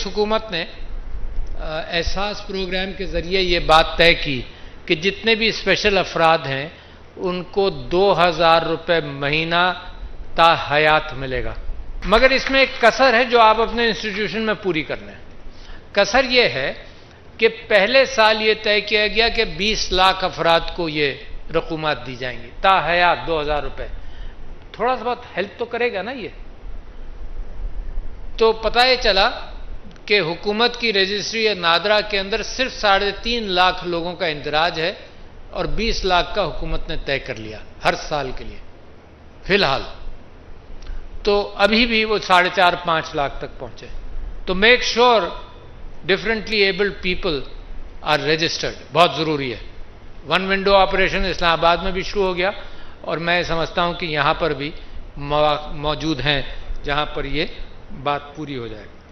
حکومت نے احساس پروگرام کے ذریعے یہ بات طے کی کہ جتنے بھی اسپیشل افراد ہیں ان کو 2000 روپے مہینہ تا حیات ملے گا، مگر اس میں ایک کسر ہے جو آپ اپنے انسٹیٹیوشن میں پوری کرنا ہے۔ کسر یہ ہے کہ پہلے سال یہ طے کیا گیا کہ 20 لاکھ افراد کو یہ رقومات دی جائیں گی تا حیات 2000 روپے۔ تھوڑا سا بہت ہیلپ تو کرے گا نا یہ؟ تو پتہ یہ چلا کہ حکومت کی رجسٹری نادرا کے اندر صرف 3.5 لاکھ لوگوں کا اندراج ہے اور 20 لاکھ کا حکومت نے طے کر لیا ہر سال کے لیے فی الحال۔ تو ابھی بھی وہ 4.5-5 لاکھ تک پہنچے۔ تو make sure differently abled people are registered, بہت ضروری ہے۔ ون ونڈو آپریشن اسلام آباد میں بھی شروع ہو گیا اور میں سمجھتا ہوں کہ یہاں پر بھی موجود ہیں جہاں پر یہ بات پوری ہو جائے گی۔